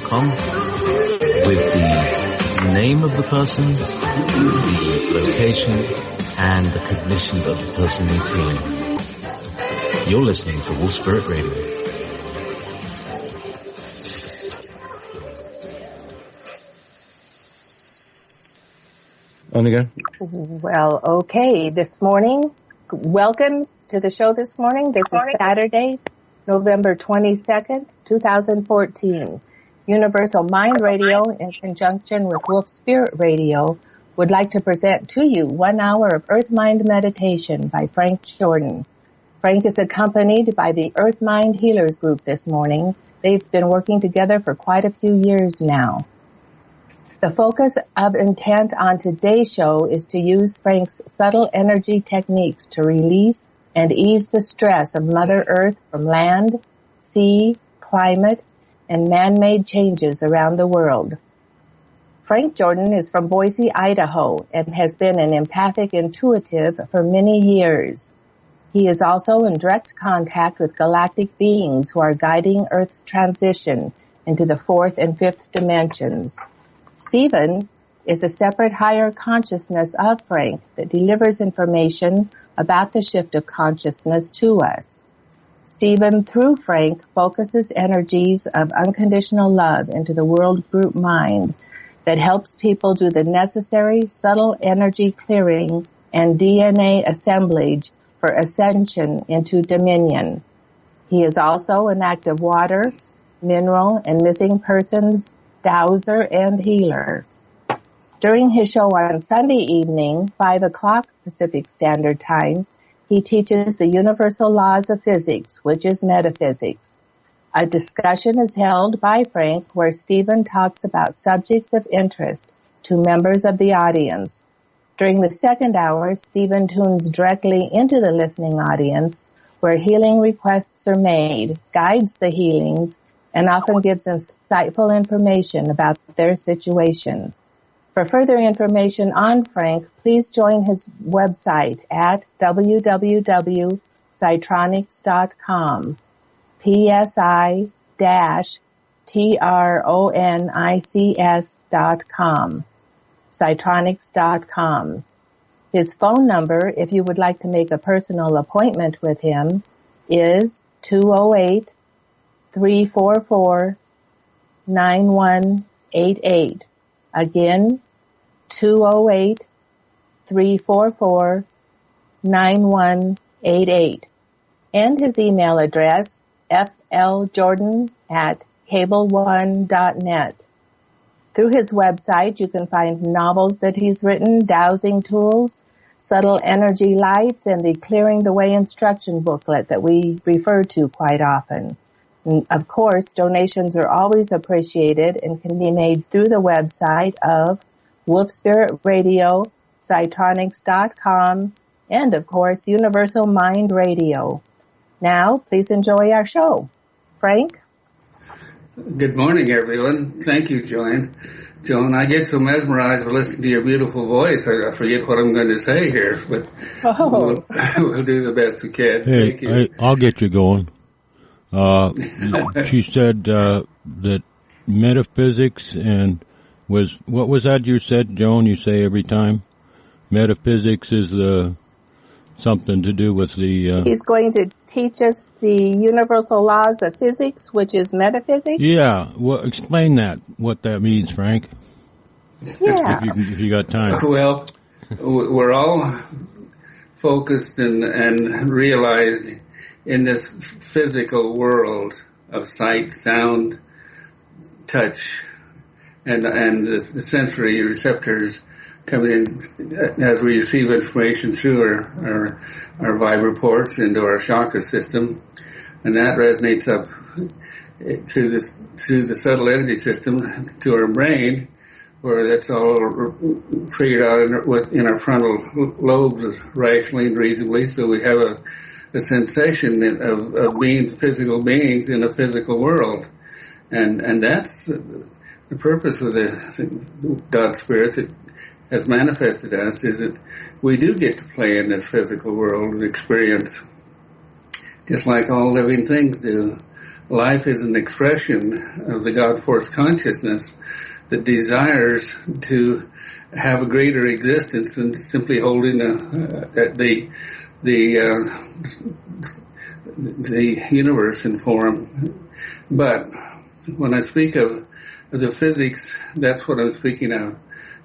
gmail.com with the name of the person, the location, and the condition that the person needs healing. You're listening to Wolf Spirit Radio. On again. Well, okay. This morning, welcome to the show this morning. This is Saturday, November 22nd, 2014. Universal Mind Radio, in conjunction with Wolf Spirit Radio, would like to present to you 1 hour of Earth Mind Meditation by Frank Jordan. Frank is accompanied by the Earth Mind Healers Group this morning. They've been working together for quite a few years now. The focus of intent on today's show is to use Frank's subtle energy techniques to release and ease the stress of Mother Earth from land, sea, climate, and man-made changes around the world. Frank Jordan is from Boise, Idaho, and has been an empathic intuitive for many years. He is also in direct contact with galactic beings who are guiding Earth's transition into the fourth and fifth dimensions. Stephen is a separate higher consciousness of Frank that delivers information about the shift of consciousness to us. Stephen, through Frank, focuses energies of unconditional love into the world group mind that helps people do the necessary subtle energy clearing and DNA assemblage for ascension into dominion. He is also an active water, mineral, and missing persons dowser and healer. During his show on Sunday evening, 5 o'clock Pacific Standard Time, he teaches the universal laws of physics, which is metaphysics. A discussion is held by Frank where Stephen talks about subjects of interest to members of the audience. During the second hour, Stephen tunes directly into the listening audience where healing requests are made, guides the healings, and often gives insightful information about their situation. For further information on Frank, please join his website at www.psytronics.com, psi-tronics.com, psytronics.com. His phone number, if you would like to make a personal appointment with him, is 208-344-9188. Again, 208-344-9188. And his email address, fljordan@cableone.net. Through his website, you can find novels that he's written, dowsing tools, subtle energy lights, and the Clearing the Way instruction booklet that we refer to quite often. And of course, donations are always appreciated and can be made through the website of Wolf Spirit Radio, Psytronics.com, and of course, Universal Mind Radio. Now, please enjoy our show. Frank? Good morning, everyone. Thank you, Joan. I get so mesmerized with listening to your beautiful voice, I forget what I'm going to say here, but we'll do the best we can. Hey, Thank you. I'll get you going. She said that metaphysics and what was that you said, Joan? You say every time metaphysics is something to do with the. He's going to teach us the universal laws of physics, which is metaphysics. Yeah, well, explain what that means, Frank. Yeah, if you got time. Well, we're all focused and realized in this physical world of sight, sound, touch, and the sensory receptors coming in as we receive information through our vibraports into our chakra system, and that resonates up through the subtle energy system to our brain, where that's all figured out in our frontal lobes rationally and reasonably. So we have a sensation of being physical beings in a physical world, and that's the purpose of the God Spirit that has manifested us, is that we do get to play in this physical world and experience just like all living things do. life is an expression of the God force consciousness that desires to have a greater existence than simply holding the universe in form. But when I speak of the physics, that's what I'm speaking of.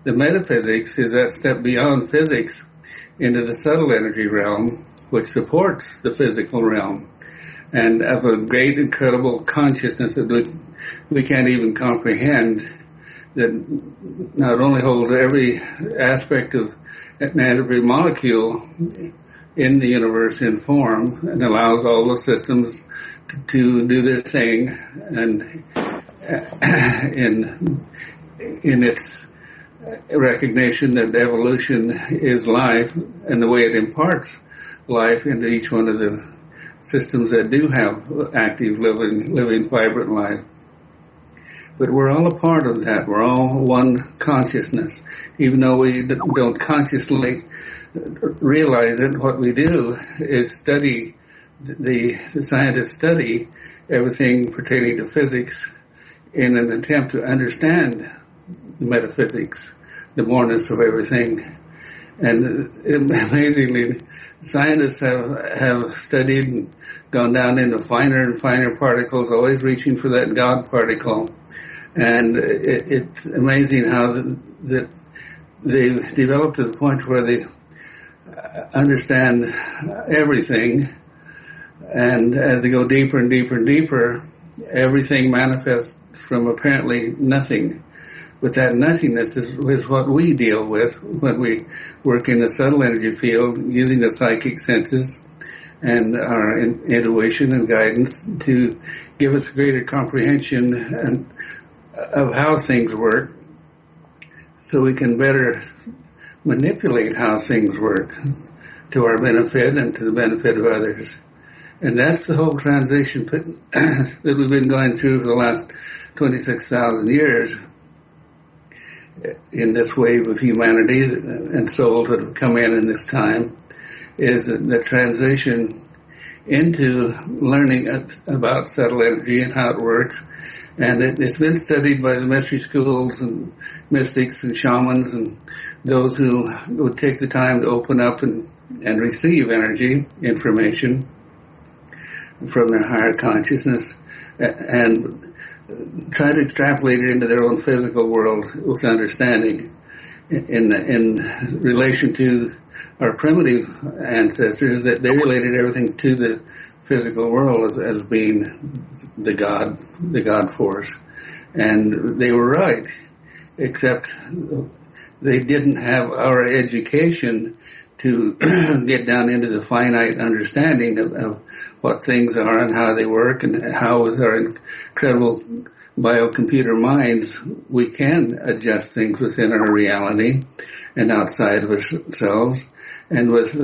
The metaphysics is that step beyond physics into the subtle energy realm, which supports the physical realm, and of a great, incredible consciousness that we can't even comprehend, that not only holds every aspect of every molecule in the universe in form and allows all the systems to do their thing, and in its recognition that evolution is life and the way it imparts life into each one of the systems that do have active, living, vibrant life. But we're all a part of that. We're all one consciousness. Even though we don't consciously realize it, what we do is study, the scientists study everything pertaining to physics in an attempt to understand the metaphysics, the moreness of everything. And amazingly, scientists have studied and gone down into finer and finer particles, always reaching for that God particle. And it's amazing how that they've developed to the point where they understand everything. And as they go deeper and deeper and deeper, everything manifests from apparently nothing. But that nothingness is what we deal with when we work in the subtle energy field using the psychic senses and our intuition and guidance to give us greater comprehension of how things work, so we can better manipulate how things work to our benefit and to the benefit of others. And that's the whole transition that we've been going through for the last 26,000 years in this wave of humanity and souls that have come in this time, is the transition into learning about subtle energy and how it works. And it's been studied by the mystery schools and mystics and shamans and those who would take the time to open up and receive energy, information from their higher consciousness and try to extrapolate it into their own physical world with understanding in relation to our primitive ancestors, that they related everything to the physical world as being the God force. And they were right, except they didn't have our education to get down into the finite understanding of what things are and how they work, and how with our incredible biocomputer minds we can adjust things within our reality and outside of ourselves. And with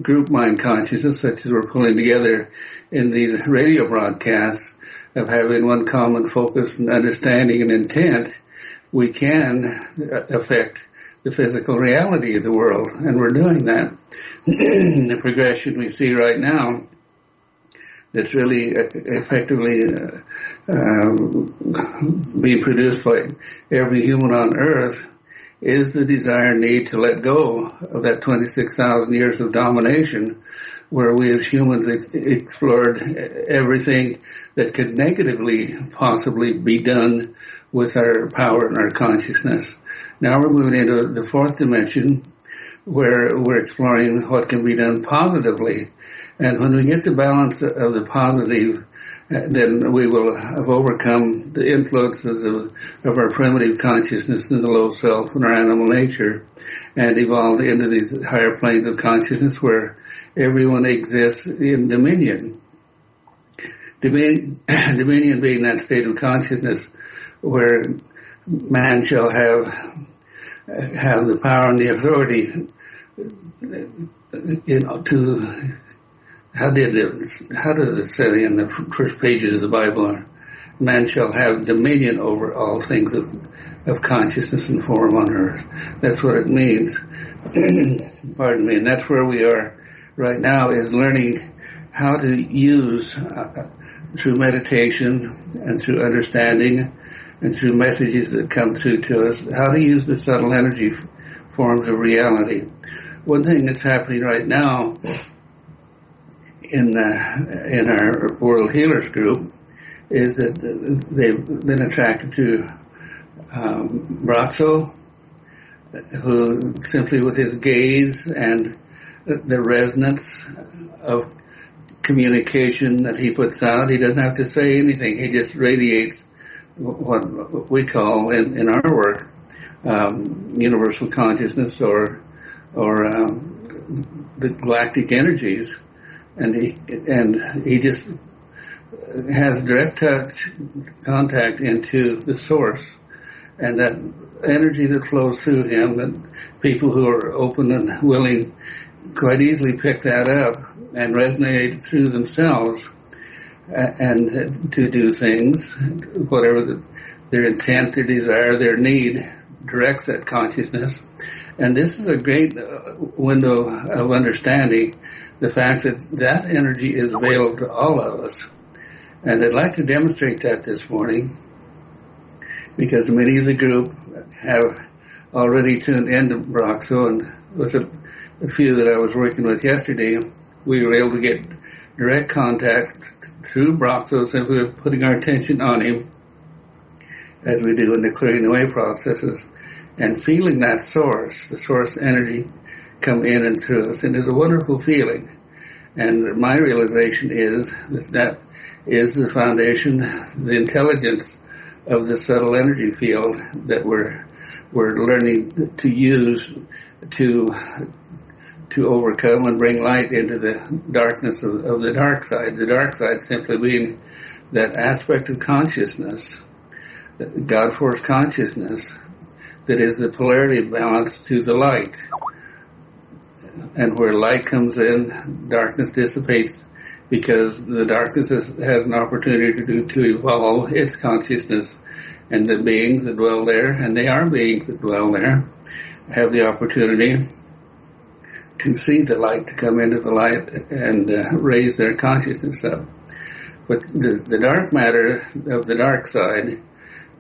group mind consciousness, such as we're pulling together in these radio broadcasts, of having one common focus and understanding and intent, we can affect the physical reality of the world. And we're doing that. The progression we see right now that's really effectively being produced by every human on Earth is the desire and need to let go of that 26,000 years of domination, where we as humans explored everything that could negatively possibly be done with our power and our consciousness. Now we're moving into the fourth dimension, where we're exploring what can be done positively. And when we get the balance of the positive, then we will have overcome the influences of our primitive consciousness and the low self and our animal nature, and evolved into these higher planes of consciousness where everyone exists in dominion. Dominion being that state of consciousness where man shall have the power and the authority, to how does it say in the first pages of the Bible? Man shall have dominion over all things of consciousness and form on earth. That's what it means. Pardon me. And that's where we are right now, is learning how to use through meditation and through understanding and through messages that come through to us, how to use the subtle energy forms of reality. One thing that's happening right now in our World Healers group is that they've been attracted to Braxo, who simply with his gaze and the resonance of communication that he puts out, he doesn't have to say anything. He just radiates what we call in our work universal consciousness or the galactic energies, and he just has direct touch contact into the source, and that energy that flows through him, that people who are open and willing quite easily pick that up and resonate through themselves and to do things, whatever their intent, their desire, their need, directs that consciousness. And this is a great window of understanding the fact that that energy is available to all of us. And I'd like to demonstrate that this morning, because many of the group have already tuned into Braxo, and with a few that I was working with yesterday, we were able to get direct contact through Braxo, so we were putting our attention on him, as we do in the clearing away processes, and feeling that source, the source energy, come in and through us. And it's a wonderful feeling. And my realization is that is the foundation, the intelligence of the subtle energy field that we're learning to use to overcome and bring light into the darkness of the dark side. The dark side simply being that aspect of consciousness, God force consciousness, that is the polarity balance to the light. And where light comes in, darkness dissipates, because the darkness has an opportunity to evolve its consciousness, and the beings that dwell there, and they are beings that dwell there, have the opportunity to see the light, to come into the light and raise their consciousness up. But the dark matter of the dark side,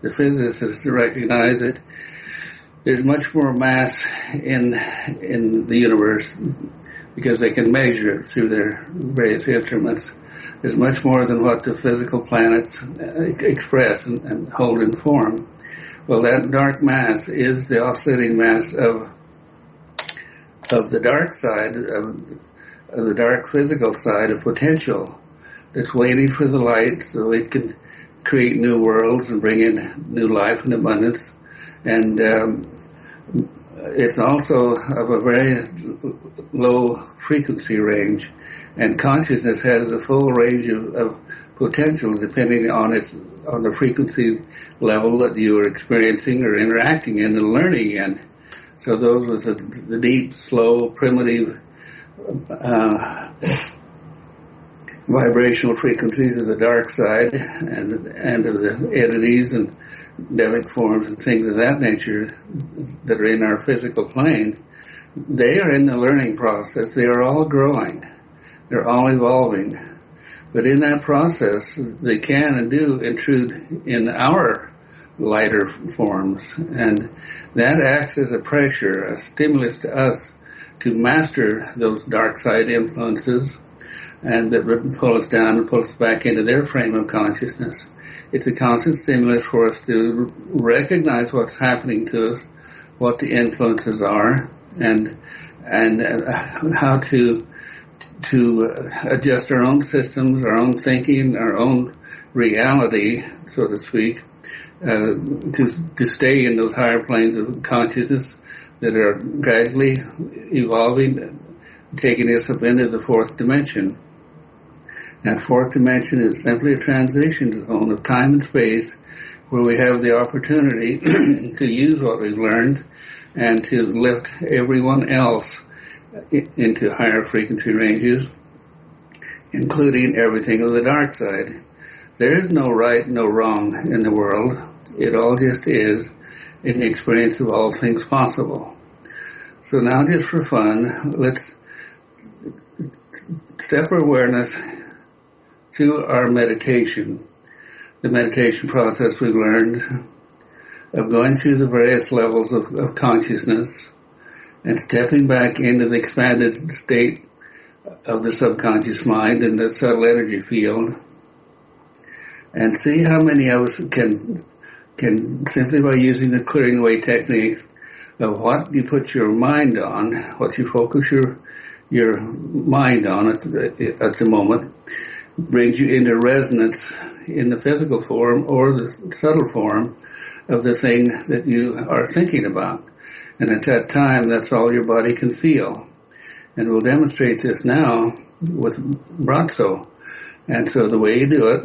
the physicists recognize it. There's much more mass in the universe, because they can measure it through their various instruments. There's much more than what the physical planets express and hold in form. Well, that dark mass is the offsetting mass of the dark side, of the dark physical side of potential, that's waiting for the light so it can create new worlds and bring in new life and abundance. And it's also of a very low frequency range, and consciousness has a full range of potential depending on the frequency level that you are experiencing or interacting in and learning in. So those with the deep, slow, primitive vibrational frequencies of the dark side and of the entities and devic forms and things of that nature that are in our physical plane, they are in the learning process. They are all growing. They're all evolving. But in that process, they can and do intrude in our lighter forms. And that acts as a pressure, a stimulus to us to master those dark side influences, and that pull us down and pull us back into their frame of consciousness. It's a constant stimulus for us to recognize what's happening to us, what the influences are, and how to adjust our own systems, our own thinking, our own reality, so to speak, to stay in those higher planes of consciousness that are gradually evolving, taking us up into the fourth dimension. That fourth dimension is simply a transition zone of time and space where we have the opportunity to use what we've learned and to lift everyone else into higher frequency ranges, including everything of the dark side. There is no right, no wrong in the world. It all just is an experience of all things possible. So now, just for fun, let's step our awareness through our meditation, the meditation process we've learned of going through the various levels of consciousness and stepping back into the expanded state of the subconscious mind and the subtle energy field, and see how many of us can simply by using the clearing away techniques of what you put your mind on, what you focus your mind on at the moment, brings you into resonance in the physical form or the subtle form of the thing that you are thinking about. And at that time, that's all your body can feel. And we'll demonstrate this now with Bratzo. And so the way you do it,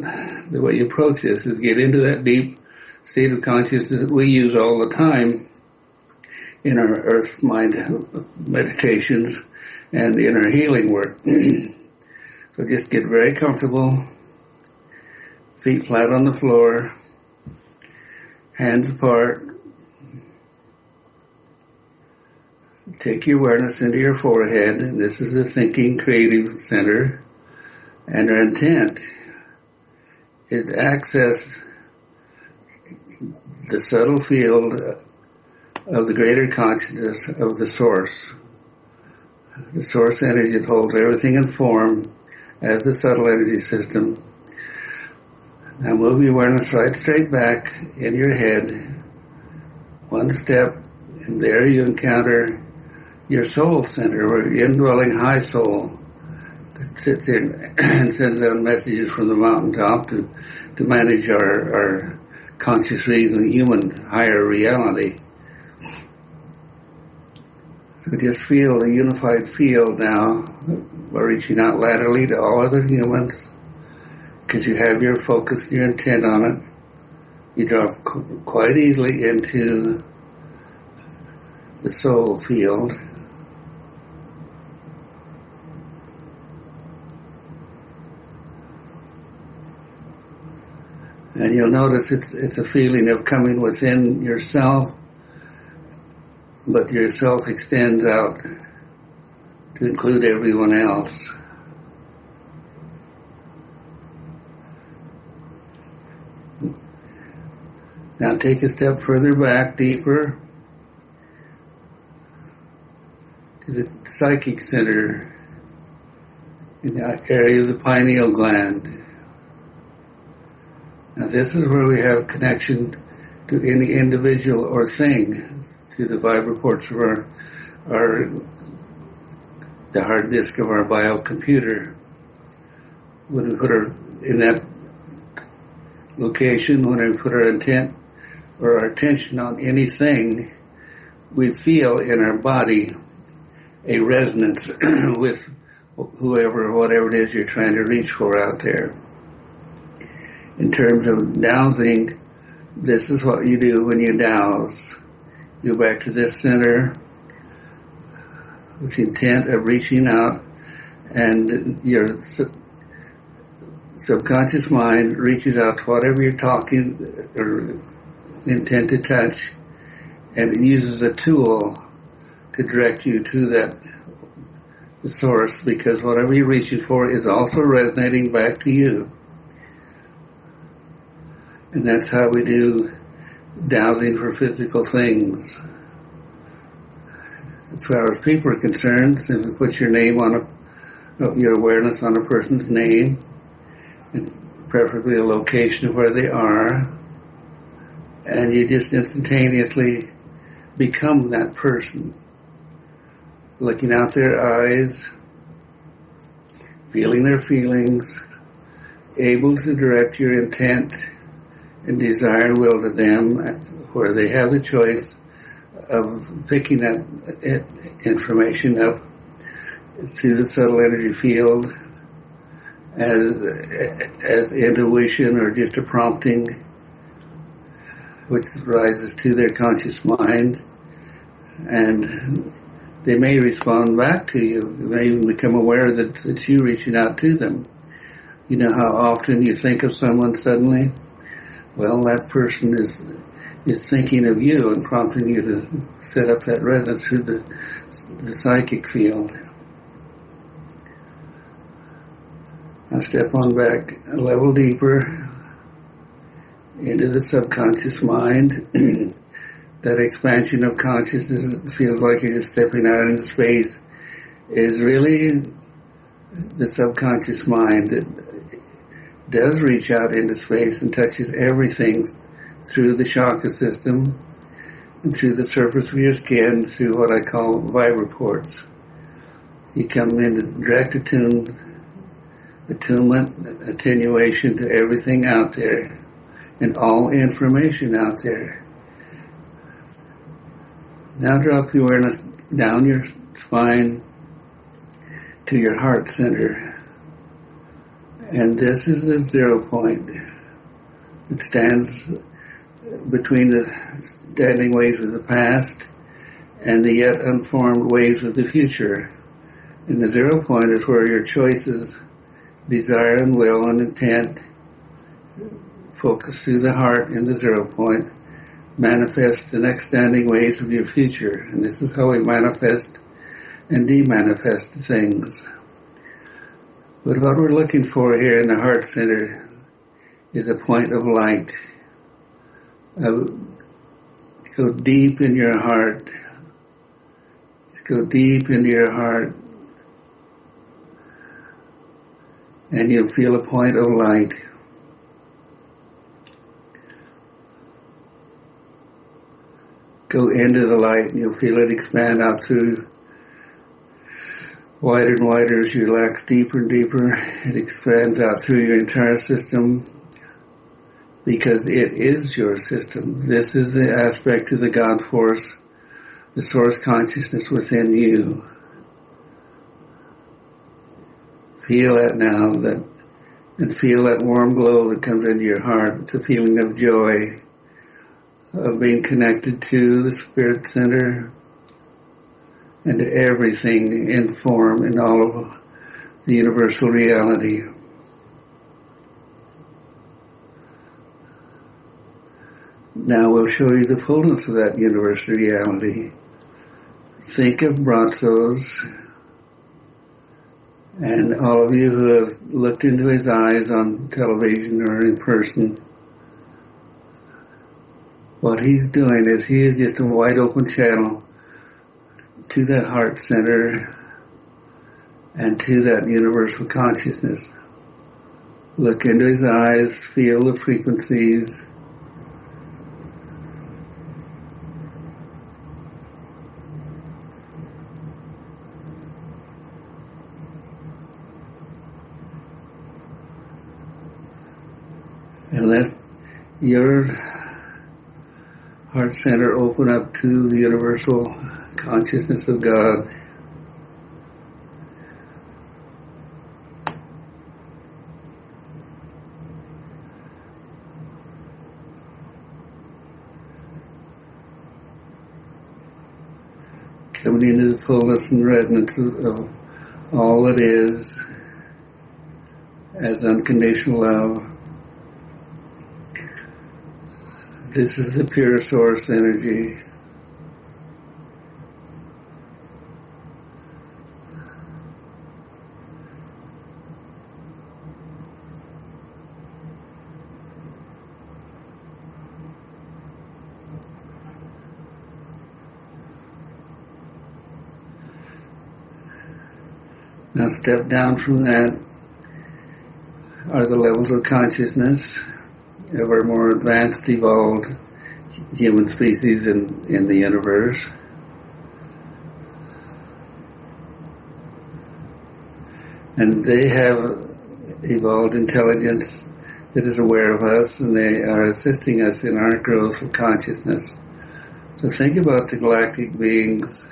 the way you approach this, is get into that deep state of consciousness that we use all the time in our earth mind meditations and in our healing work. So just get very comfortable, feet flat on the floor, hands apart. Take your awareness into your forehead. This is the thinking creative center. And our intent is to access the subtle field of the greater consciousness of the source. The source energy that holds everything in form as the subtle energy system. Now move your awareness right straight back in your head, one step, and there you encounter your soul center, or your indwelling high soul that sits there and sends out messages from the mountaintop to manage our conscious reason, human higher reality. So just feel the unified field now by reaching out laterally to all other humans, because you have your focus, your intent on it. You drop quite easily into the soul field. And you'll notice it's a feeling of coming within yourself, but yourself extends out to include everyone else. Now take a step further back, deeper, to the psychic center in the area of the pineal gland. Now this is where we have connection to any individual or thing through the vibraports of the hard disk of our biocomputer. When we put our in that location, when we put our intent or our attention on anything, we feel in our body a resonance with whoever, whatever it is you're trying to reach for out there. In terms of dowsing, this is what you do when you dowse. You go back to this center with the intent of reaching out, and your subconscious mind reaches out to whatever you're talking or intent to touch, and it uses a tool to direct you to the source, because whatever you're reaching for is also resonating back to you. And that's how we do dowsing for physical things. As far as people are concerned, if you put your name on your awareness on a person's name, and preferably a location of where they are, and you just instantaneously become that person. Looking out their eyes, feeling their feelings, able to direct your intent and desire and will to them, where they have the choice of picking that information up through the subtle energy field as intuition or just a prompting which rises to their conscious mind, and they may respond back to you. They may even become aware that it's you reaching out to them. You know how often you think of someone suddenly? Well, that person is thinking of you and prompting you to set up that resonance through the psychic field. Now step on back a level deeper into the subconscious mind. That expansion of consciousness feels like you're just stepping out into space is really the subconscious mind that does reach out into space and touches everything through the chakra system and through the surface of your skin through what I call vibraports. You come into direct attunement, attenuation to everything out there and all information out there. Now drop your awareness down your spine to your heart center. And this is the 0 point. It stands between the standing waves of the past and the yet unformed waves of the future. And the 0 point is where your choices, desire and will and intent, focus through the heart in the 0 point, manifest the next standing waves of your future. And this is how we manifest and de-manifest things. But what we're looking for here in the heart center is a point of light. Go deep in your heart. Just go deep into your heart. And you'll feel a point of light. Go into the light and you'll feel it expand out through wider and wider as you relax deeper and deeper. It expands out through your entire system because it is your system. This is the aspect of the God force, the source consciousness within you. Feel that now, and feel that warm glow that comes into your heart. It's a feeling of joy, of being connected to the spirit center and to everything in form in all of the universal reality. Now we'll show you the fullness of that universal reality. Think of Brazos and all of you who have looked into his eyes on television or in person. What he's doing is he is just a wide open channel to that heart center and to that universal consciousness. Look into his eyes, feel the frequencies. And let your heart center open up to the universal consciousness of God. Coming into the fullness and resonance of all that is as unconditional love. This is the pure source energy. Now step down from that are the levels of consciousness of our more advanced, evolved human species in the universe. And they have evolved intelligence that is aware of us, and they are assisting us in our growth of consciousness. So think about the galactic beings,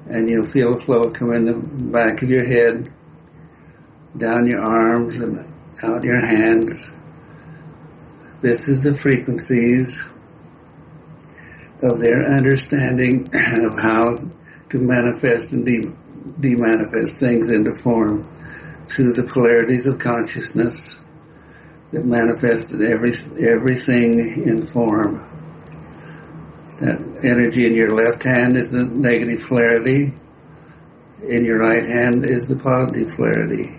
and you'll feel a flow come in the back of your head, down your arms and out your hands. This is the frequencies of their understanding of how to manifest and de-manifest things into form through the polarities of consciousness that manifest in everything in form. That energy in your left hand is the negative polarity. in your right hand is the positive polarity.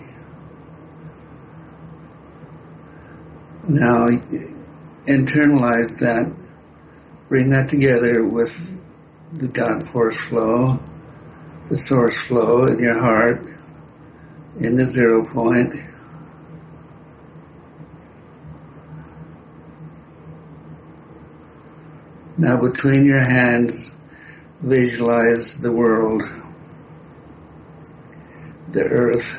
Now, internalize that, bring that together with the God force flow, the source flow in your heart, in the 0 point. Now, between your hands, visualize the world, the earth.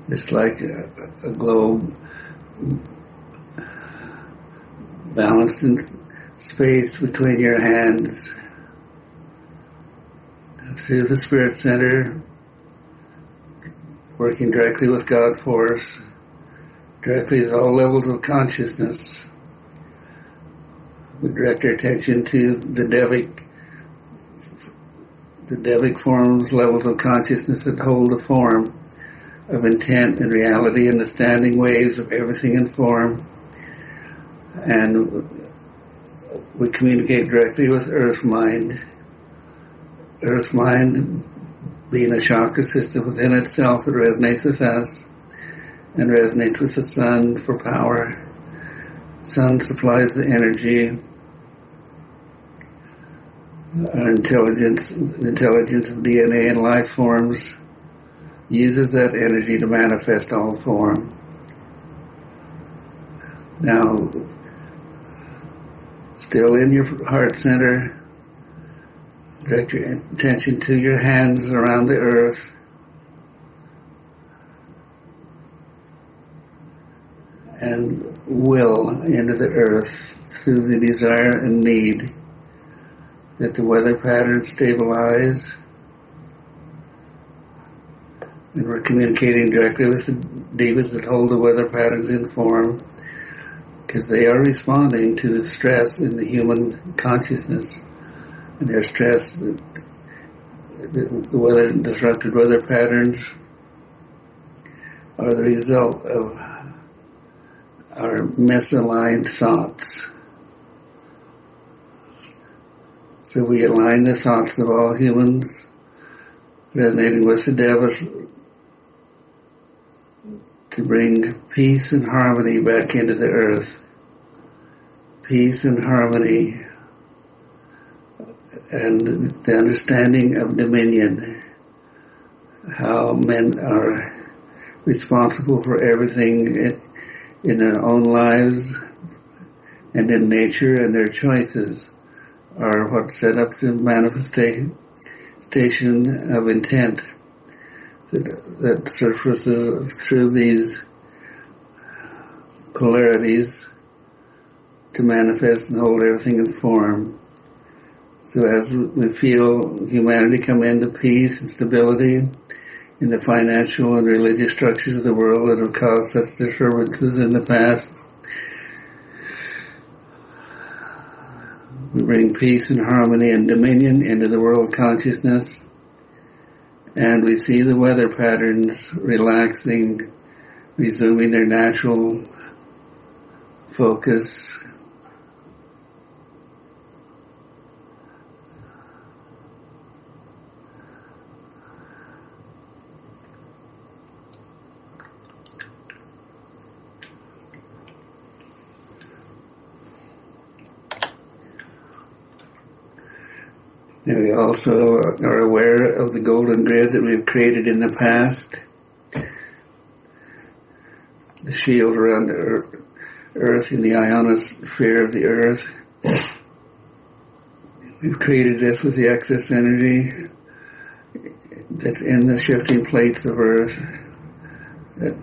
It's like a globe balanced in space between your hands. Through the Spirit Center, working directly with God Force, directly with all levels of consciousness. We direct our attention to the Devic forms, levels of consciousness that hold the form of intent and reality and the standing waves of everything in form. And we communicate directly with Earth Mind. Earth Mind being a chakra system within itself that resonates with us and resonates with the Sun for power. Sun supplies the energy. Our intelligence, the intelligence of DNA and life forms, uses that energy to manifest all form. Now, still in your heart center, direct your attention to your hands around the earth. And will into the earth through the desire and need that the weather patterns stabilize. And we're communicating directly with the devas that hold the weather patterns in form, because they are responding to the stress in the human consciousness. And their stress, the disrupted weather patterns are the result of our misaligned thoughts. So we align the thoughts of all humans, resonating with the devas, to bring peace and harmony back into the earth. Peace and harmony and the understanding of dominion, how men are responsible for everything in their own lives and in nature, and their choices are what set up the manifestation of intent that surfaces through these polarities to manifest and hold everything in form. So as we feel humanity come into peace and stability in the financial and religious structures of the world that have caused such disturbances in the past, we bring peace and harmony and dominion into the world consciousness, and we see the weather patterns relaxing, resuming their natural focus. And we also are aware of the golden grid that we've created in the past, the shield around the earth in the ionosphere of the earth. We've created this with the excess energy that's in the shifting plates of earth that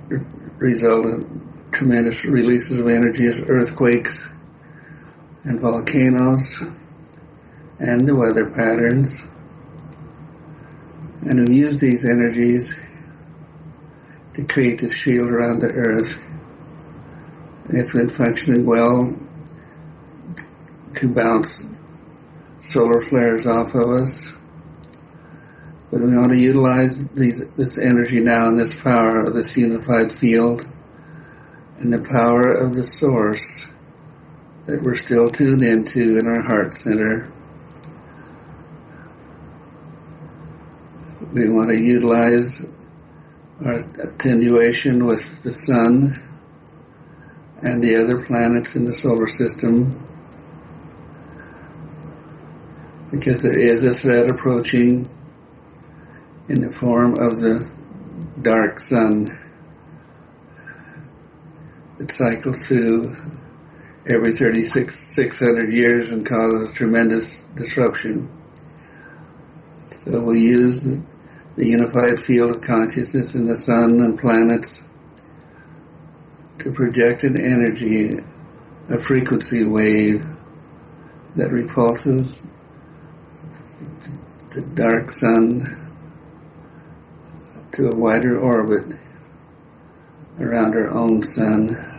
result in tremendous releases of energy as earthquakes and volcanoes and the weather patterns. And we use these energies to create this shield around the earth. It's been functioning well to bounce solar flares off of us. But we want to utilize this energy now and this power of this unified field and the power of the source that we're still tuned into in our heart center. We want to utilize our attenuation with the sun and the other planets in the solar system, because there is a threat approaching in the form of the dark sun that cycles through every 600 years and causes tremendous disruption. So we use the unified field of consciousness in the sun and planets to project an energy, a frequency wave that repulses the dark sun to a wider orbit around our own sun.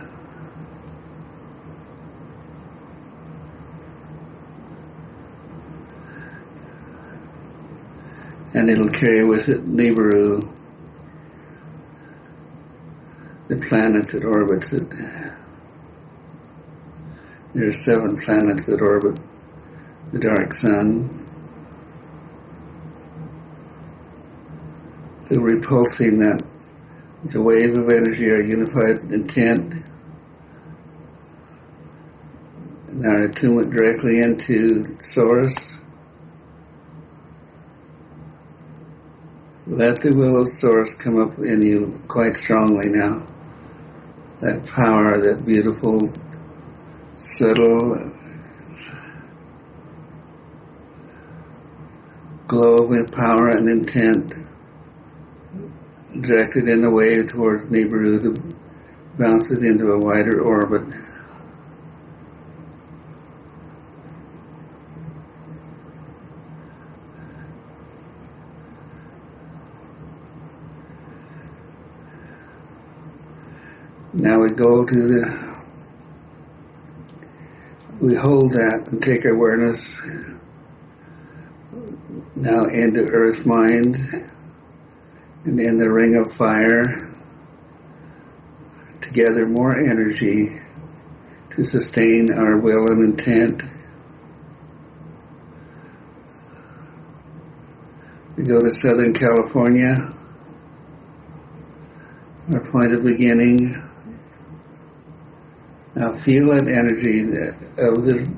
And it'll carry with it Nibiru, the planet that orbits it. There are 7 planets that orbit the dark sun. So repulsing that with a wave of energy, our unified intent, and our attunement directly into Source. Let the will of Source come up in you quite strongly now. That power, that beautiful, subtle glow of power and intent directed in a wave towards Nibiru to bounce it into a wider orbit. Now we hold that and take awareness now into Earth Mind and in the Ring of Fire to gather more energy to sustain our will and intent. We go to Southern California, our point of beginning. Now feel that energy of the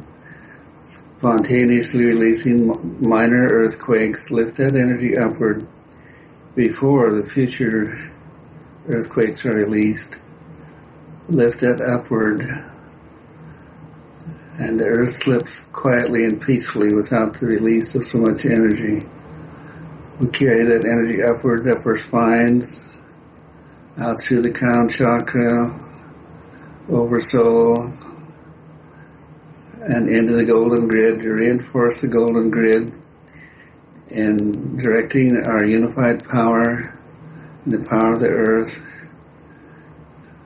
spontaneously releasing minor earthquakes. Lift that energy upward before the future earthquakes are released. Lift that upward, and the earth slips quietly and peacefully without the release of so much energy. We carry that energy upward, up our spines, out through the crown chakra, over soul, and into the golden grid to reinforce the golden grid and directing our unified power and the power of the earth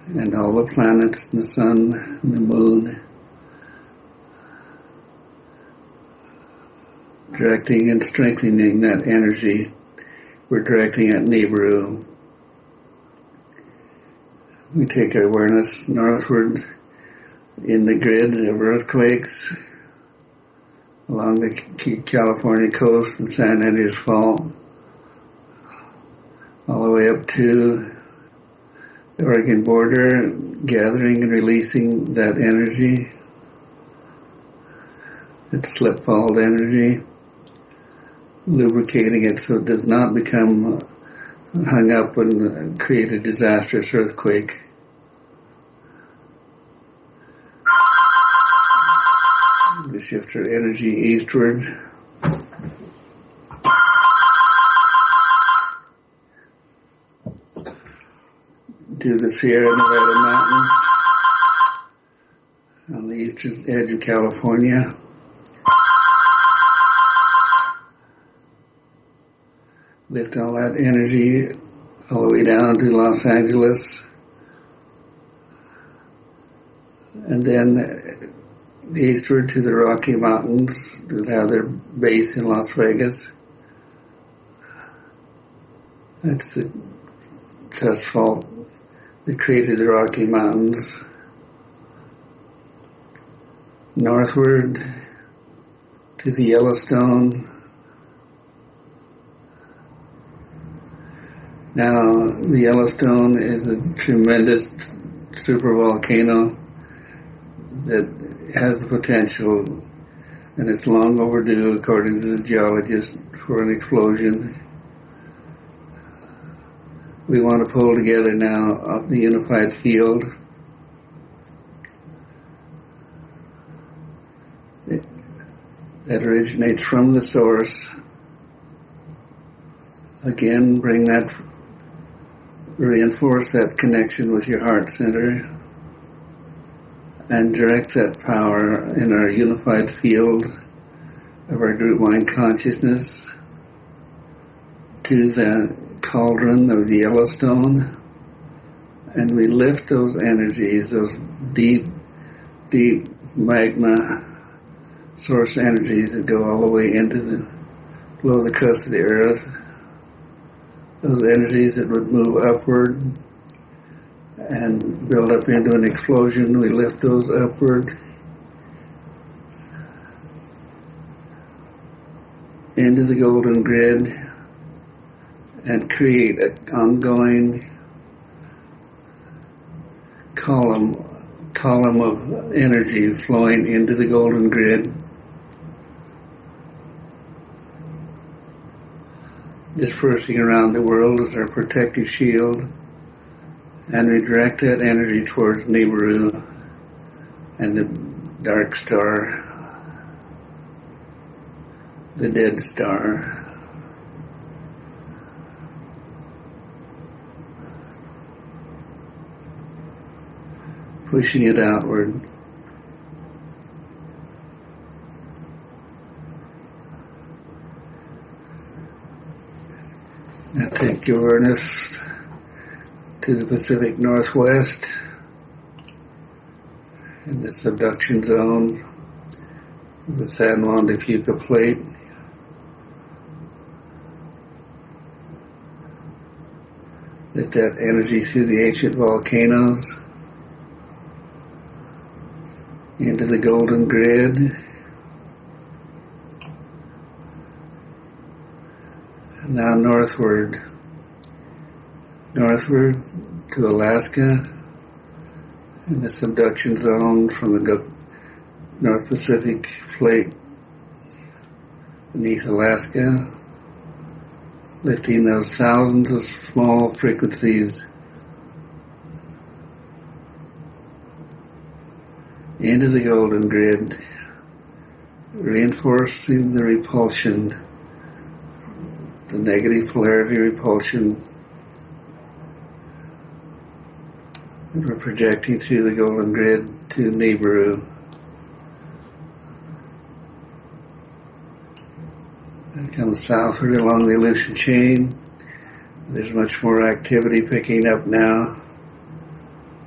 and all the planets and the sun and the moon, directing and strengthening that energy. We're directing at Nibiru. We take our awareness northward in the grid of earthquakes along the California coast and San Andreas Fault, all the way up to the Oregon border, gathering and releasing that energy, that slip-fault energy, lubricating it so it does not become hung up and create a disastrous earthquake. We shift our energy eastward. To the Sierra Nevada mountains on the eastern edge of California. Lift all that energy all the way down to Los Angeles, and then eastward to the Rocky Mountains that have their base in Las Vegas. That's the test fault that created the Rocky Mountains. Northward to the Yellowstone, Now, the Yellowstone is a tremendous supervolcano that has the potential, and it's long overdue, according to the geologists, for an explosion. We want to pull together now the unified field that originates from the source. Again, reinforce that connection with your heart center and direct that power in our unified field of our group mind consciousness to the cauldron of the Yellowstone, and we lift those energies, those deep, deep magma source energies that go all the way below the crust of the earth. Those energies that would move upward and build up into an explosion, we lift those upward into the golden grid and create an ongoing column of energy flowing into the golden grid, dispersing around the world as our protective shield, and we direct that energy towards Nibiru and the dark star, the dead star. Pushing it outward. Now take your awareness to the Pacific Northwest in the subduction zone of the San Juan de Fuca plate. Let that energy through the ancient volcanoes into the golden grid, and now northward to Alaska in the subduction zone from the North Pacific plate beneath Alaska, lifting those thousands of small frequencies into the golden grid, reinforcing the repulsion, the negative polarity repulsion that we're projecting through the golden grid to Nibiru. It comes southward along the Aleutian chain. There's much more activity picking up now.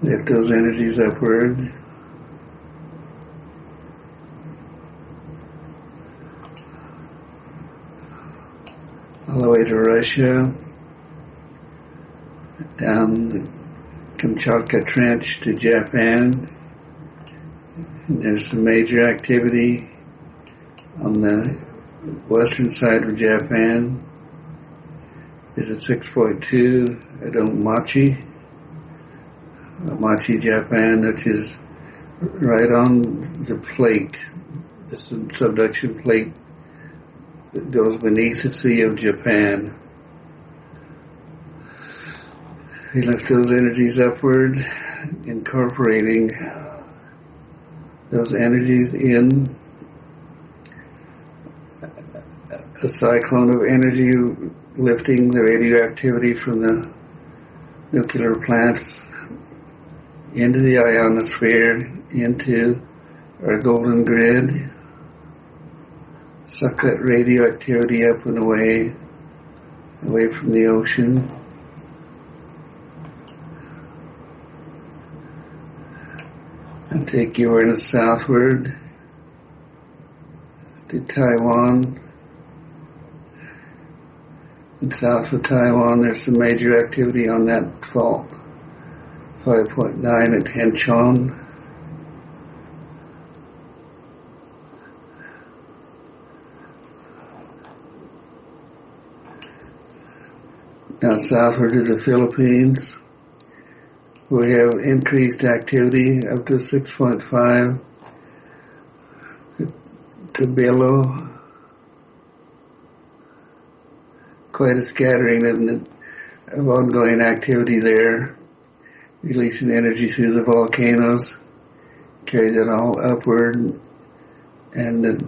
Lift those energies upward. All the way to Russia, down the Kamchatka Trench to Japan. And there's some major activity on the western side of Japan. There's a 6.2 at Omachi, Japan, which is right on the plate, the subduction plate that goes beneath the Sea of Japan. We lift those energies upward, incorporating those energies in a cyclone of energy, lifting the radioactivity from the nuclear plants into the ionosphere, into our golden grid. Suck that radioactivity up and away from the ocean. And take your awareness southward to Taiwan. And south of Taiwan, there's some major activity on that fault. 5.9 at Henchon. Now Now southward to the Philippines. We have increased activity up to 6.5 to Belo. Quite a scattering of ongoing activity there, releasing energy through the volcanoes, carry that all upward, and the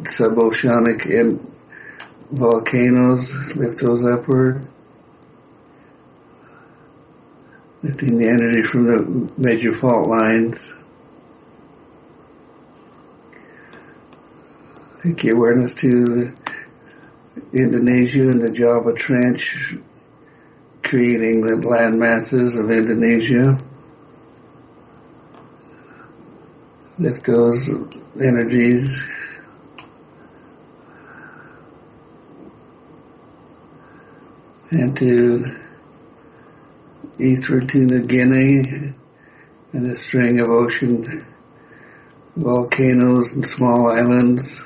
suboceanic volcanoes lift those upward, lifting the energy from the major fault lines. Take your awareness to Indonesia and the Java Trench, creating the land masses of Indonesia. Lift those energies. And to eastward to New Guinea and a string of ocean volcanoes and small islands,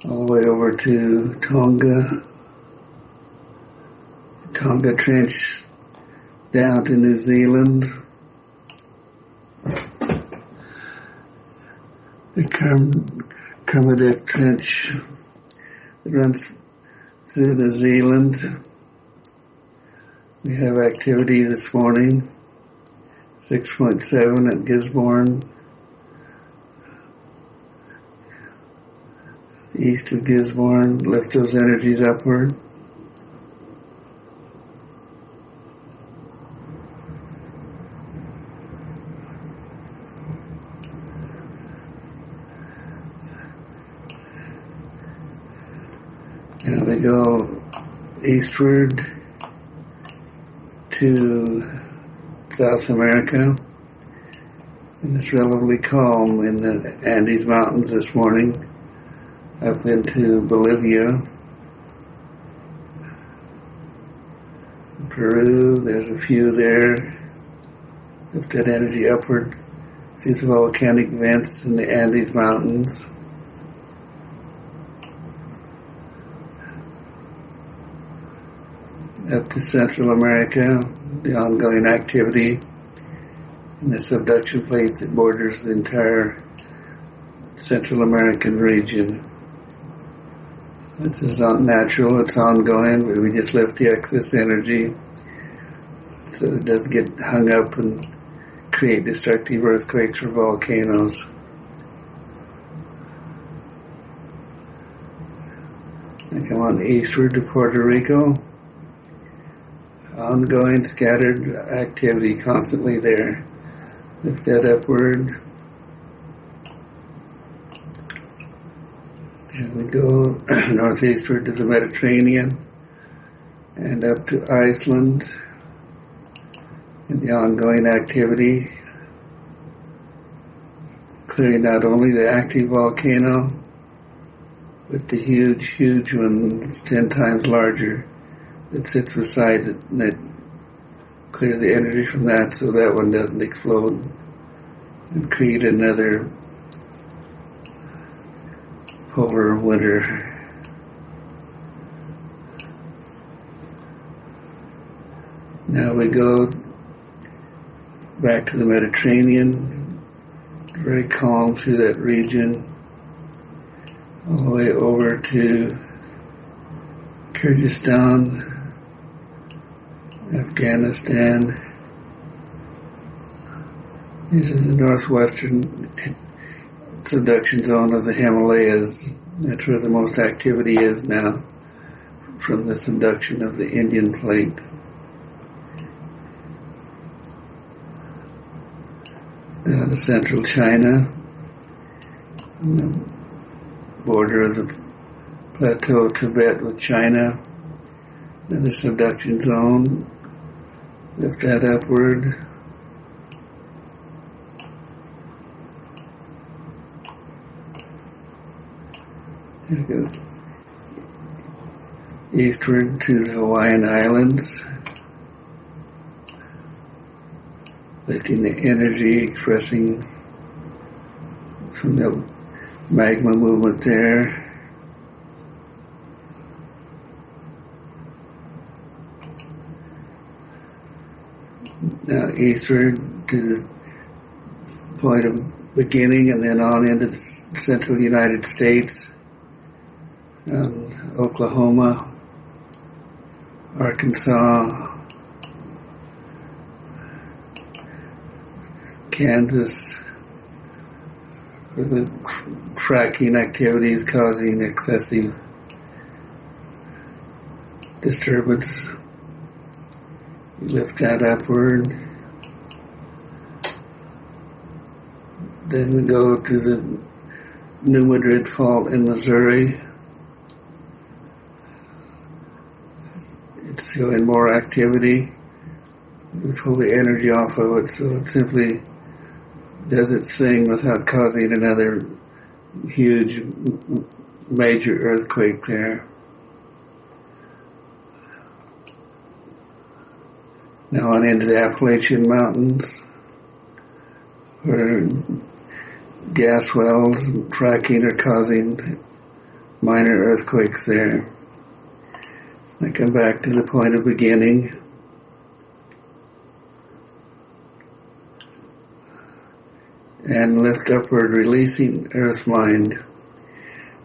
all the way over to Tonga Trench down to New Zealand. The Kermadec Trench that runs through New Zealand. We have activity this morning, 6.7 at Gisborne. East of Gisborne, lift those energies upward. And we go eastward to South America. And it's relatively calm in the Andes Mountains this morning. Up into Bolivia, Peru, there's a few there. Lift that energy upward through the volcanic vents in the Andes Mountains. Up to Central America, the ongoing activity in the subduction plate that borders the entire Central American region. This is not natural, it's ongoing, but we just lift the excess energy so it doesn't get hung up and create destructive earthquakes or volcanoes. And come on eastward to Puerto Rico. Ongoing scattered activity constantly there. Lift that upward. And we go northeastward to the Mediterranean and up to Iceland and the ongoing activity, clearing not only the active volcano, but the huge one that's 10 times larger that sits beside it, and it clear the energy from that so that one doesn't explode and create another polar winter. Now we go back to the Mediterranean, very calm through that region, all the way over to Kyrgyzstan, Afghanistan. These are the northwestern subduction zone of the Himalayas. That's where the most activity is now from the subduction of the Indian plate. Down to central China, on the border of the plateau of Tibet with China, another subduction zone. Lift that upward. And go eastward to the Hawaiian Islands, lifting the energy, expressing from the magma movement there. eastward to the point of beginning, and then on into the central United States, Oklahoma, Arkansas, Kansas, where the fracking activities causing excessive disturbance. You lift that upward. Then we go to the New Madrid Fault in Missouri. It's showing more activity. We pull the energy off of it, so it simply does its thing without causing another huge major earthquake there. Now on into the Appalachian Mountains, where gas wells and fracking are causing minor earthquakes there. I come back to the point of beginning. And lift upward, releasing Earth mind,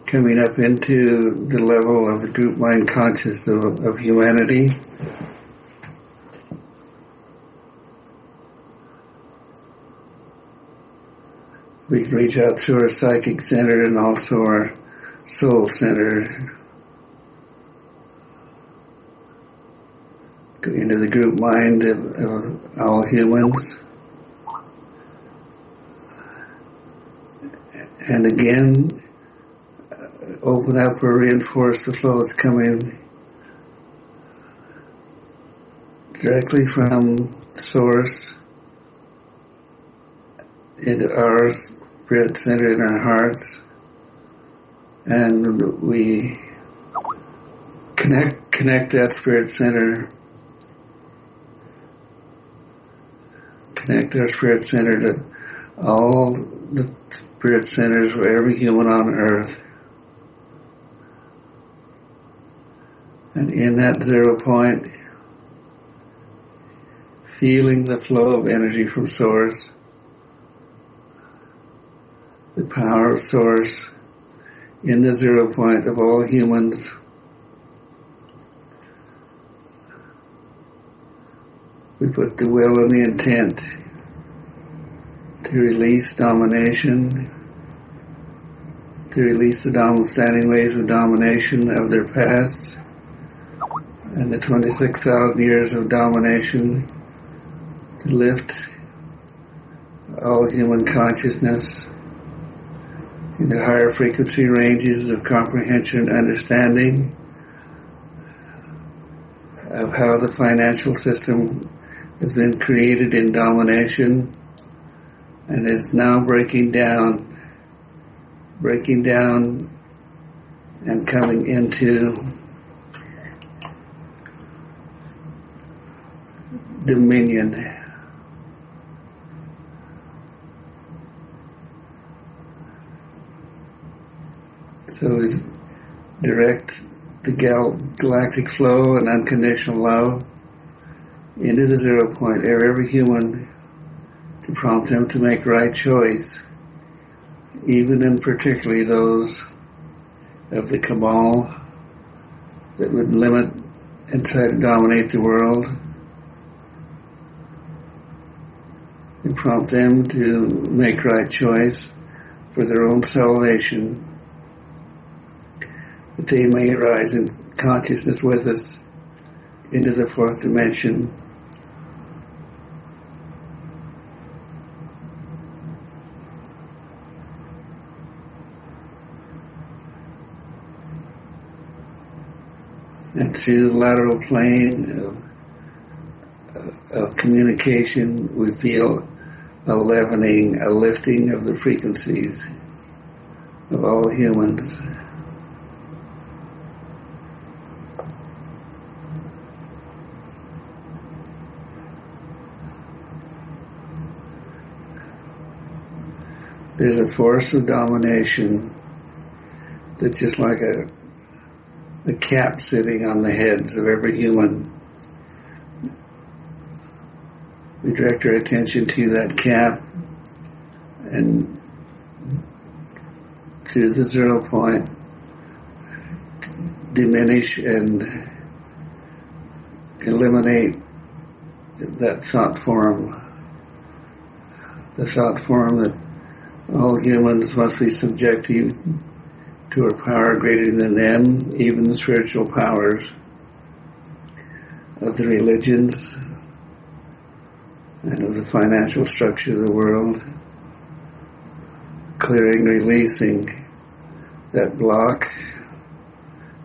coming up into the level of the group mind consciousness of humanity. We can reach out through our psychic center and also our soul center. Go into the group mind of all humans. And again, open up or reinforce the flow that's coming directly from Source into our spirit center in our hearts, and we connect that spirit center, connect our spirit center to all the spirit centers for every human on earth. And in that 0 point, feeling the flow of energy from Source, the power of Source in the 0 point of all humans. We put the will and the intent to release domination, to release the standing waves of domination of their pasts and the 26,000 years of domination, to lift all human consciousness into higher frequency ranges of comprehension and understanding of how the financial system has been created in domination and is now breaking down and coming into dominion. So we direct the galactic flow and unconditional love into the 0 point of every human to prompt them to make right choice, even and particularly those of the cabal that would limit and try to dominate the world, and prompt them to make right choice for their own salvation, that they may rise in consciousness with us into the fourth dimension. And through the lateral plane of communication, we feel a leavening, a lifting of the frequencies of all humans. There's a force of domination that's just like a cap sitting on the heads of every human. we direct our attention to that cap and to the 0 point, diminish and eliminate that thought form, the thought form that all humans must be subjective to a power greater than them, even the spiritual powers of the religions and of the financial structure of the world, clearing, releasing that block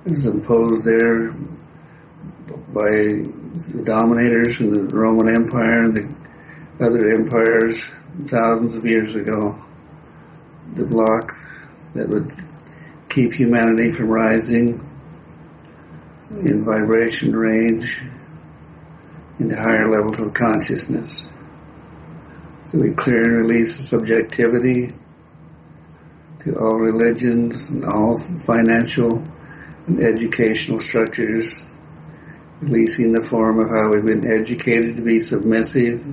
that is imposed there by the dominators in the Roman Empire and the other empires thousands of years ago. The block that would keep humanity from rising in vibration range into higher levels of consciousness. So we clear and release the subjectivity to all religions and all financial and educational structures, releasing the form of how we've been educated to be submissive.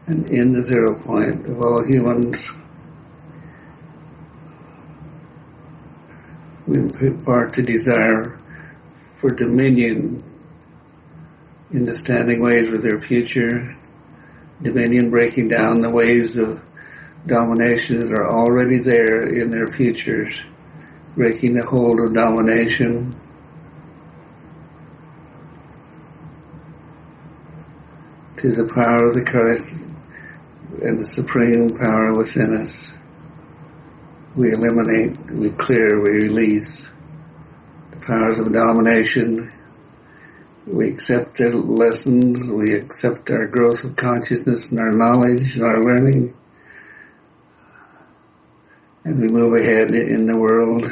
And in the 0 point of all humans, we impart the desire for dominion in the standing waves of their future. Dominion breaking down the waves of domination that are already there in their futures, breaking the hold of domination. To the power of the Christ and the supreme power within us. We eliminate, we clear, we release the powers of domination. We accept their lessons, we accept our growth of consciousness and our knowledge and our learning. And we move ahead in the world,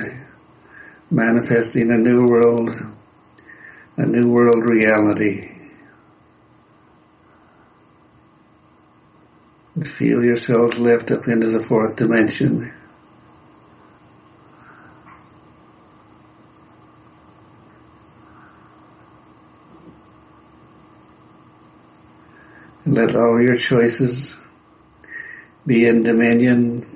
manifesting a new world reality. Feel yourselves lift up into the 4th dimension. And let all your choices be in dominion,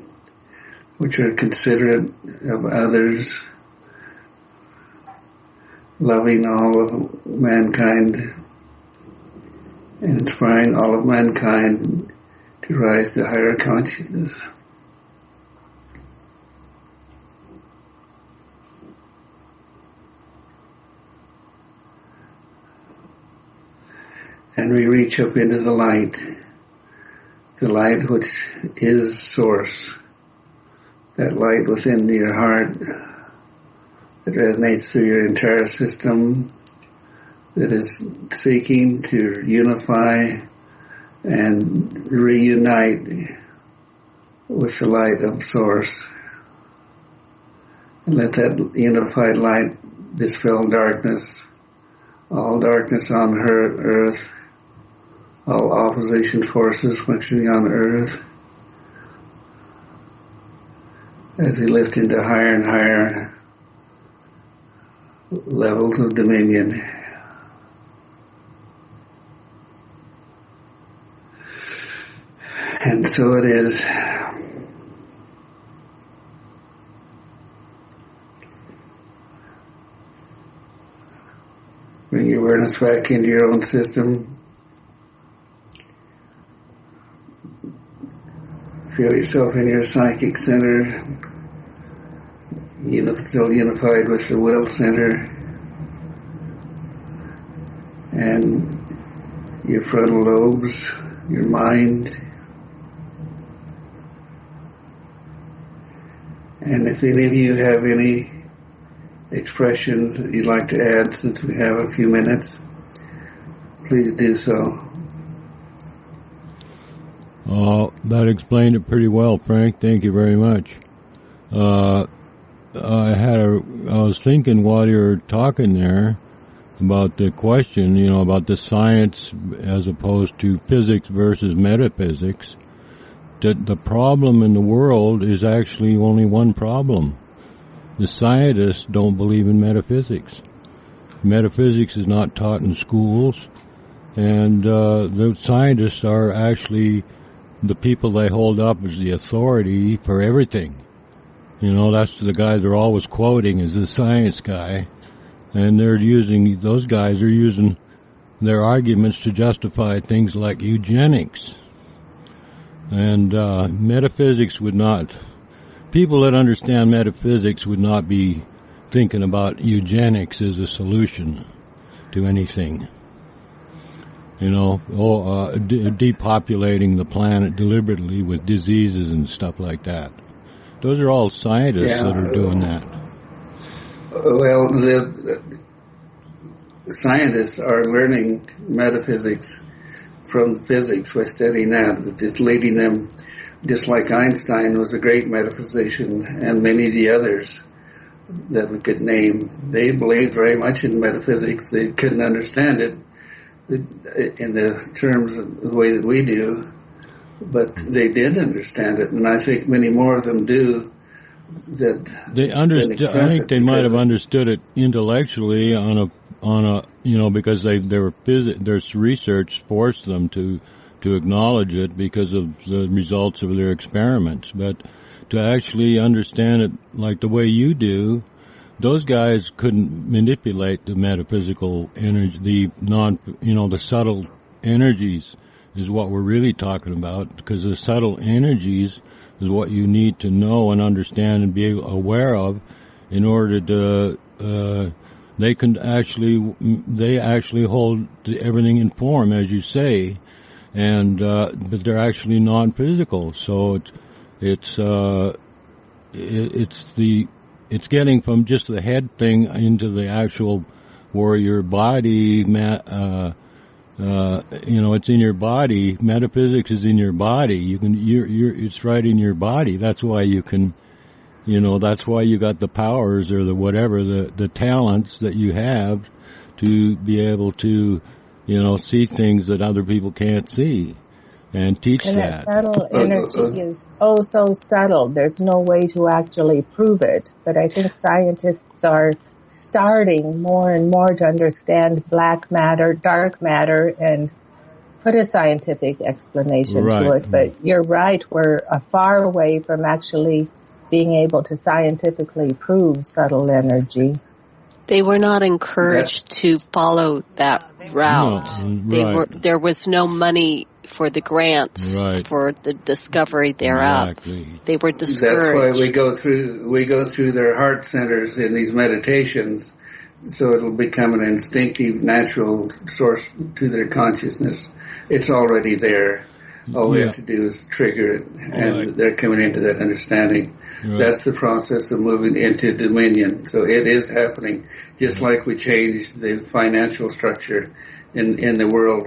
which are considerate of others, loving all of mankind, and inspiring all of mankind to rise to higher consciousness. And we reach up into the light which is source, that light within your heart that resonates through your entire system, that is seeking to unify and reunite with the light of source. And let that unified light dispel darkness, all darkness on earth, all opposition forces functioning on earth, as we lift into higher and higher levels of dominion. And so it is. Bring your awareness back into your own system. Feel yourself in your psychic center, still unified with the will center, and your frontal lobes, your mind. And if any of you have any expressions that you'd like to add, since we have a few minutes, please do so. That explained it pretty well, Frank. Thank you very much. I was thinking while you were talking there about the question, about the science as opposed to physics versus metaphysics. that the problem in the world is actually only one problem. The scientists don't believe in metaphysics. Metaphysics is not taught in schools, and the scientists are actually the people they hold up as the authority for everything. You know, that's the guy they're always quoting as the science guy, and those guys are using their arguments to justify things like eugenics. And metaphysics would not, people that understand metaphysics would not be thinking about eugenics as a solution to anything. You know, depopulating the planet deliberately with diseases and stuff like that. Those are all scientists that are doing that. Well, the scientists are learning metaphysics from physics by studying that. It's leading them, just like Einstein was a great metaphysician, and many of the others that we could name. They believed very much in metaphysics. They couldn't understand it in the terms of the way that we do, but they did understand it, and I think many more of them do. I think they might have understood it intellectually on a because there's research forced them to acknowledge it because of the results of their experiments, but to actually understand it like the way you do, those guys couldn't manipulate the metaphysical energy, the subtle energies is what we're really talking about, because the subtle energies is what you need to know and understand and be aware of in order to, they actually hold everything in form, as you say, and, but they're actually non-physical, so it's getting from just the head thing into the actual, where your body, it's in your body. Metaphysics is in your body. It's right in your body. That's why you can, that's why you got the powers or the talents that you have to be able to, see things that other people can't see. And teach and that. Subtle energy is so subtle. There's no way to actually prove it. But I think scientists are starting more and more to understand black matter, dark matter, and put a scientific explanation to it. But you're right, we're far away from actually being able to scientifically prove subtle energy. They were not encouraged to follow that route. No, there was no money for the grants for the discovery thereof. Exactly. They were discouraged. That's why we go through their heart centers in these meditations, so it'll become an instinctive, natural source to their consciousness. It's already there. All we have to do is trigger it, and they're coming into that understanding. That's the process of moving into dominion. So it is happening, just like we changed the financial structure in the world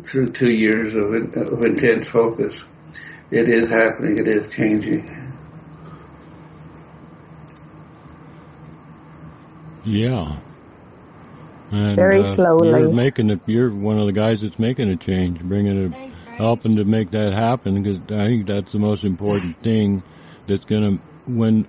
through 2 years of intense focus. It is happening. It is changing. Yeah. And, very slowly. You're one of the guys that's making a change, helping to make that happen, because I think that's the most important thing that's going to, when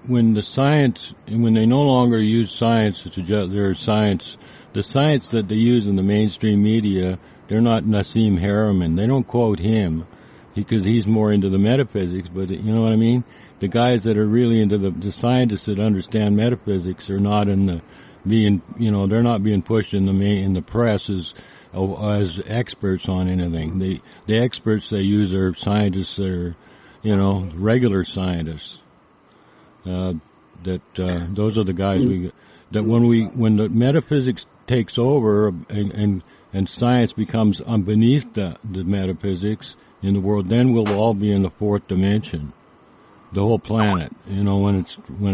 they no longer use science to suggest their science, the science that they use in the mainstream media, they're not Nassim Haramein. They don't quote him because he's more into the metaphysics, but you know what I mean? The guys that are really into the scientists that understand metaphysics are not they're not being pushed in the press as experts on anything. The experts they use are scientists that are, regular scientists. Those are the guys when the metaphysics takes over and science becomes beneath the metaphysics in the world, then we'll all be in the fourth dimension, the whole planet, when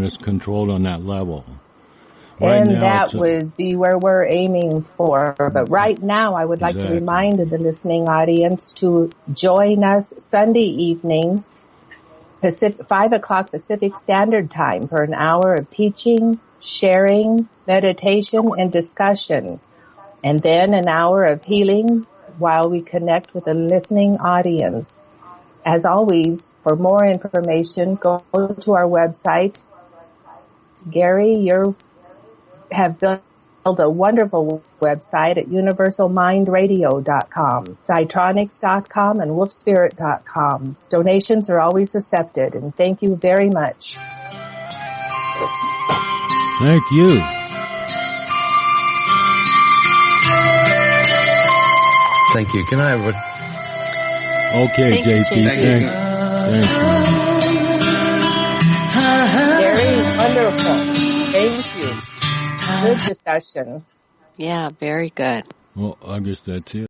it's controlled on that level. And that would be where we're aiming for. But right now, I would like to remind the listening audience to join us Sunday evening, 5 o'clock Pacific Standard Time, for an hour of teaching, sharing, meditation, and discussion. And then an hour of healing while we connect with a listening audience. As always, for more information, go to our website. Gary, you have built a wonderful website at universalmindradio.com, Cytronics.com, and wolfspirit.com. Donations are always accepted, and thank you very much. Thank you. Thank you. Good night, everyone. Okay, JP. Thank you. Very wonderful. Thank you. Good discussion. Yeah, very good. Well, I guess that's it.